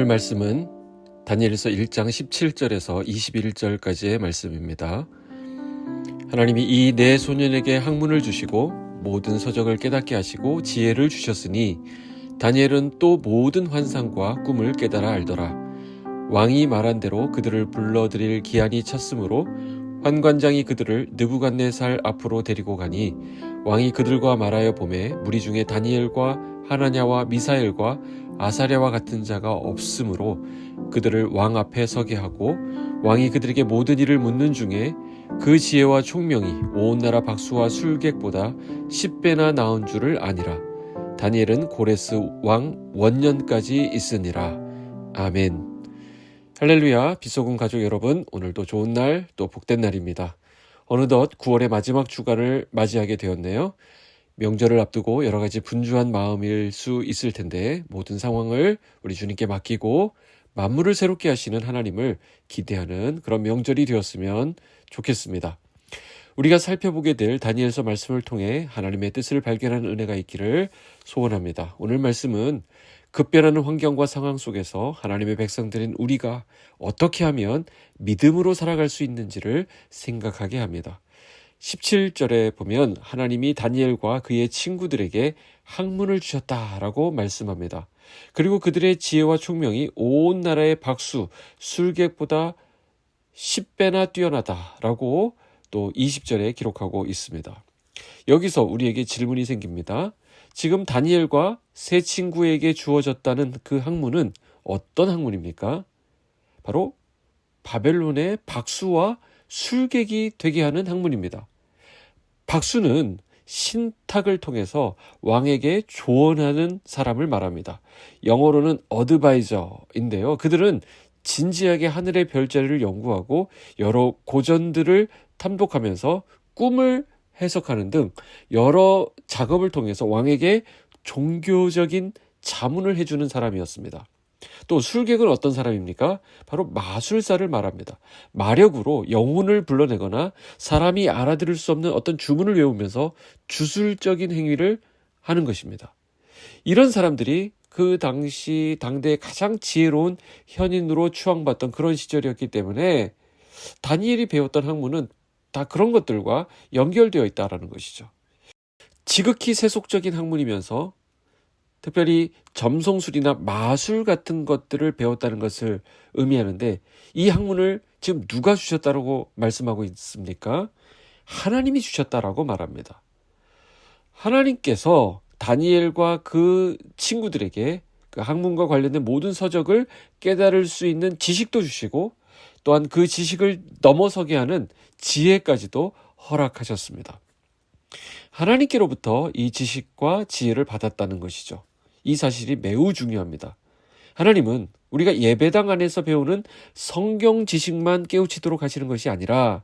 오늘 말씀은 다니엘서 1장 17절에서 21절까지의 말씀입니다. 하나님이 이 네 소년에게 학문을 주시고 모든 서적을 깨닫게 하시고 지혜를 주셨으니 다니엘은 또 모든 환상과 꿈을 깨달아 알더라. 왕이 말한 대로 그들을 불러들일 기한이 찼으므로 환관장이 그들을 느부갓네살 앞으로 데리고 가니 왕이 그들과 말하여 보매 무리 중에 다니엘과 하나냐와 미사엘과 아사랴와 같은 자가 없으므로 그들을 왕 앞에 서게 하고 왕이 그들에게 모든 일을 묻는 중에 그 지혜와 총명이 온 나라 박수와 술객보다 10배나 나은 줄을 아니라. 다니엘은 고레스 왕 원년까지 있으니라. 아멘. 할렐루야. 빛소금 가족 여러분, 오늘도 좋은 날, 또 복된 날입니다. 어느덧 9월의 마지막 주간을 맞이하게 되었네요. 명절을 앞두고 여러 가지 분주한 마음일 수 있을 텐데 모든 상황을 우리 주님께 맡기고 만물을 새롭게 하시는 하나님을 기대하는 그런 명절이 되었으면 좋겠습니다. 우리가 살펴보게 될 다니엘서 말씀을 통해 하나님의 뜻을 발견하는 은혜가 있기를 소원합니다. 오늘 말씀은 급변하는 환경과 상황 속에서 하나님의 백성들인 우리가 어떻게 하면 믿음으로 살아갈 수 있는지를 생각하게 합니다. 17절에 보면 하나님이 다니엘과 그의 친구들에게 학문을 주셨다라고 말씀합니다. 그리고 그들의 지혜와 총명이 온 나라의 박수, 술객보다 10배나 뛰어나다라고 또 20절에 기록하고 있습니다. 여기서 우리에게 질문이 생깁니다. 지금 다니엘과 세 친구에게 주어졌다는 그 학문은 어떤 학문입니까? 바로 바벨론의 박수와 술객이 되게 하는 학문입니다. 박수는 신탁을 통해서 왕에게 조언하는 사람을 말합니다. 영어로는 어드바이저인데요. 그들은 진지하게 하늘의 별자리를 연구하고 여러 고전들을 탐독하면서 꿈을 해석하는 등 여러 작업을 통해서 왕에게 종교적인 자문을 해주는 사람이었습니다. 또 술객은 어떤 사람입니까? 바로 마술사를 말합니다. 마력으로 영혼을 불러내거나 사람이 알아들을 수 없는 어떤 주문을 외우면서 주술적인 행위를 하는 것입니다. 이런 사람들이 그 당시 당대의 가장 지혜로운 현인으로 추앙받던 그런 시절이었기 때문에 다니엘이 배웠던 학문은 다 그런 것들과 연결되어 있다는 것이죠. 지극히 세속적인 학문이면서 특별히 점성술이나 마술 같은 것들을 배웠다는 것을 의미하는데 이 학문을 지금 누가 주셨다고 말씀하고 있습니까? 하나님이 주셨다라고 말합니다. 하나님께서 다니엘과 그 친구들에게 그 학문과 관련된 모든 서적을 깨달을 수 있는 지식도 주시고 또한 그 지식을 넘어서게 하는 지혜까지도 허락하셨습니다. 하나님께로부터 이 지식과 지혜를 받았다는 것이죠. 이 사실이 매우 중요합니다. 하나님은 우리가 예배당 안에서 배우는 성경 지식만 깨우치도록 하시는 것이 아니라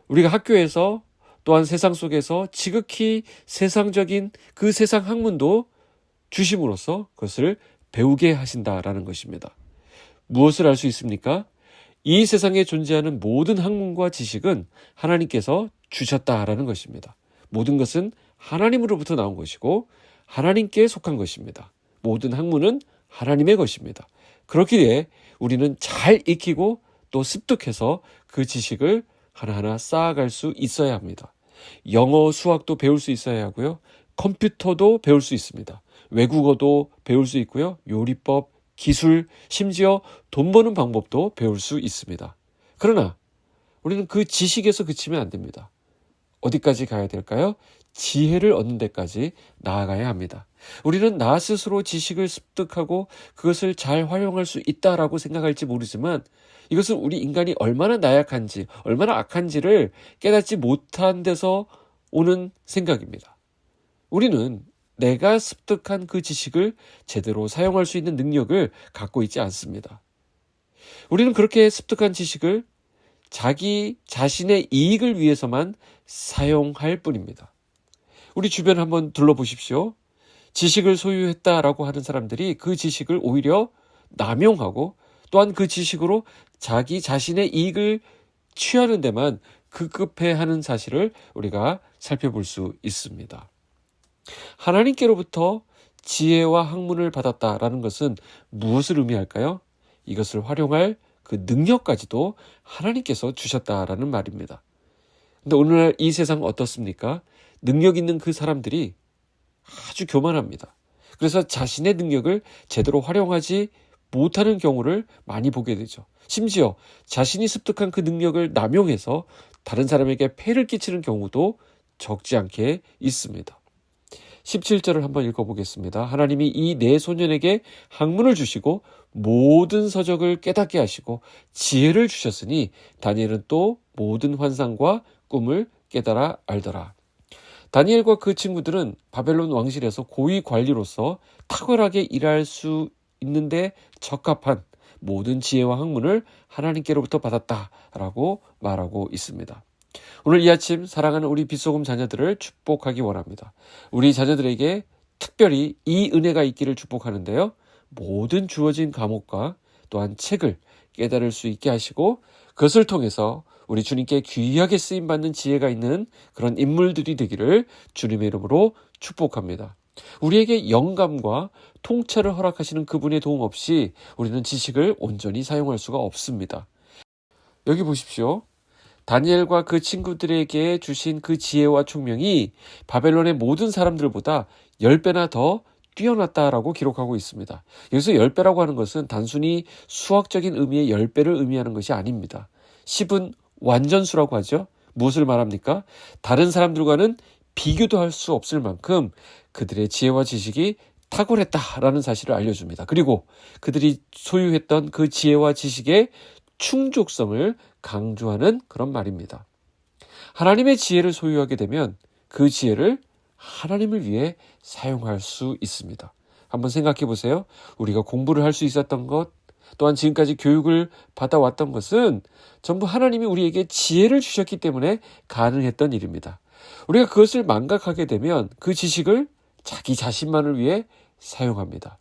우리가 학교에서 또한 세상 속에서 지극히 세상적인 그 세상 학문도 주심으로써 그것을 배우게 하신다라는 것입니다. 무엇을 알 수 있습니까? 이 세상에 존재하는 모든 학문과 지식은 하나님께서 주셨다라는 것입니다. 모든 것은 하나님으로부터 나온 것이고 하나님께 속한 것입니다. 모든 학문은 하나님의 것입니다. 그렇기에 우리는 잘 익히고 또 습득해서 그 지식을 하나하나 쌓아갈 수 있어야 합니다. 영어, 수학도 배울 수 있어야 하고요. 컴퓨터도 배울 수 있습니다. 외국어도 배울 수 있고요. 요리법, 기술, 심지어 돈 버는 방법도 배울 수 있습니다. 그러나 우리는 그 지식에서 그치면 안 됩니다. 어디까지 가야 될까요? 지혜를 얻는 데까지 나아가야 합니다. 우리는 나 스스로 지식을 습득하고 그것을 잘 활용할 수 있다라고 생각할지 모르지만 이것은 우리 인간이 얼마나 나약한지, 얼마나 악한지를 깨닫지 못한 데서 오는 생각입니다. 우리는 내가 습득한 그 지식을 제대로 사용할 수 있는 능력을 갖고 있지 않습니다. 우리는 그렇게 습득한 지식을 자기 자신의 이익을 위해서만 사용할 뿐입니다. 우리 주변 한번 둘러보십시오. 지식을 소유했다라고 하는 사람들이 그 지식을 오히려 남용하고 또한 그 지식으로 자기 자신의 이익을 취하는 데만 급급해하는 사실을 우리가 살펴볼 수 있습니다. 하나님께로부터 지혜와 학문을 받았다라는 것은 무엇을 의미할까요? 이것을 활용할 그 능력까지도 하나님께서 주셨다라는 말입니다. 근데 오늘날 이 세상 어떻습니까? 능력 있는 그 사람들이 아주 교만합니다. 그래서 자신의 능력을 제대로 활용하지 못하는 경우를 많이 보게 되죠. 심지어 자신이 습득한 그 능력을 남용해서 다른 사람에게 폐를 끼치는 경우도 적지 않게 있습니다. 17절을 한번 읽어보겠습니다. 하나님이 이 네 소년에게 학문을 주시고 모든 서적을 깨닫게 하시고 지혜를 주셨으니 다니엘은 또 모든 환상과 꿈을 깨달아 알더라. 다니엘과 그 친구들은 바벨론 왕실에서 고위 관리로서 탁월하게 일할 수 있는데 적합한 모든 지혜와 학문을 하나님께로부터 받았다라고 말하고 있습니다. 오늘 이 아침 사랑하는 우리 빗소금 자녀들을 축복하기 원합니다. 우리 자녀들에게 특별히 이 은혜가 있기를 축복하는데요. 모든 주어진 과목과 또한 책을 깨달을 수 있게 하시고 그것을 통해서 우리 주님께 귀하게 쓰임받는 지혜가 있는 그런 인물들이 되기를 주님의 이름으로 축복합니다. 우리에게 영감과 통찰을 허락하시는 그분의 도움 없이 우리는 지식을 온전히 사용할 수가 없습니다. 여기 보십시오. 다니엘과 그 친구들에게 주신 그 지혜와 총명이 바벨론의 모든 사람들보다 10배나 더 뛰어났다라고 기록하고 있습니다. 여기서 10배라고 하는 것은 단순히 수학적인 의미의 10배를 의미하는 것이 아닙니다. 10은 완전수라고 하죠. 무엇을 말합니까? 다른 사람들과는 비교도 할 수 없을 만큼 그들의 지혜와 지식이 탁월했다라는 사실을 알려줍니다. 그리고 그들이 소유했던 그 지혜와 지식의 충족성을 강조하는 그런 말입니다. 하나님의 지혜를 소유하게 되면 그 지혜를 하나님을 위해 사용할 수 있습니다. 한번 생각해 보세요. 우리가 공부를 할 수 있었던 것, 또한 지금까지 교육을 받아왔던 것은 전부 하나님이 우리에게 지혜를 주셨기 때문에 가능했던 일입니다. 우리가 그것을 망각하게 되면 그 지식을 자기 자신만을 위해 사용합니다.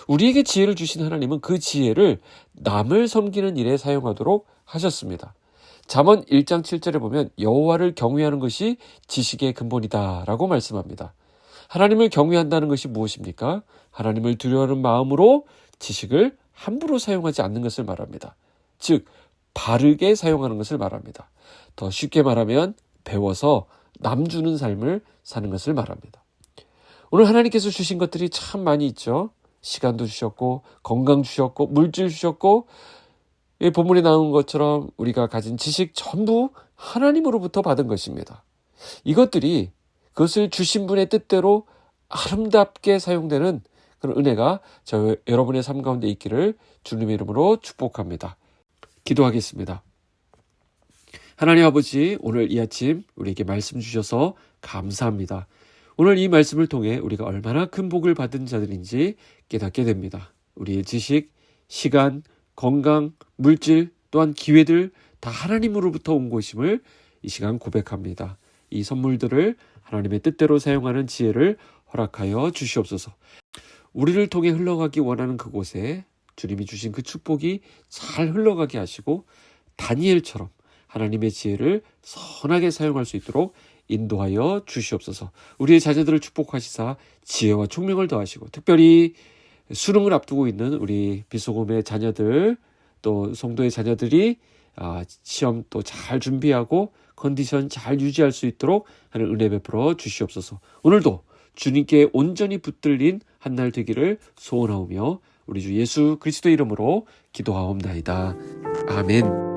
우리에게 지혜를 주신 하나님은 그 지혜를 남을 섬기는 일에 사용하도록 하셨습니다. 잠언 1장 7절에 보면 여호와를 경외하는 것이 지식의 근본이다 라고 말씀합니다. 하나님을 경외한다는 것이 무엇입니까? 하나님을 두려워하는 마음으로 지식을 함부로 사용하지 않는 것을 말합니다. 즉 바르게 사용하는 것을 말합니다. 더 쉽게 말하면 배워서 남 주는 삶을 사는 것을 말합니다. 오늘 하나님께서 주신 것들이 참 많이 있죠. 시간도 주셨고 건강 주셨고 물질 주셨고 이 본문에 나온 것처럼 우리가 가진 지식 전부 하나님으로부터 받은 것입니다. 이것들이 그것을 주신 분의 뜻대로 아름답게 사용되는 그런 은혜가 여러분의 삶 가운데 있기를 주님의 이름으로 축복합니다. 기도하겠습니다. 하나님 아버지, 오늘 이 아침 우리에게 말씀 주셔서 감사합니다. 오늘 이 말씀을 통해 우리가 얼마나 큰 복을 받은 자들인지 깨닫게 됩니다. 우리의 지식, 시간, 건강, 물질, 또한 기회들 다 하나님으로부터 온 것임을 이 시간 고백합니다. 이 선물들을 하나님의 뜻대로 사용하는 지혜를 허락하여 주시옵소서. 우리를 통해 흘러가기 원하는 그곳에 주님이 주신 그 축복이 잘 흘러가게 하시고 다니엘처럼 하나님의 지혜를 선하게 사용할 수 있도록 인도하여 주시옵소서. 우리의 자녀들을 축복하시사 지혜와 총명을 더하시고 특별히 수능을 앞두고 있는 우리 빗소금의 자녀들 또 성도의 자녀들이 시험 또 잘 준비하고 컨디션 잘 유지할 수 있도록 하는 은혜 베풀어 주시옵소서. 오늘도 주님께 온전히 붙들린 한 날 되기를 소원하오며 우리 주 예수 그리스도의 이름으로 기도하옵나이다. 아멘.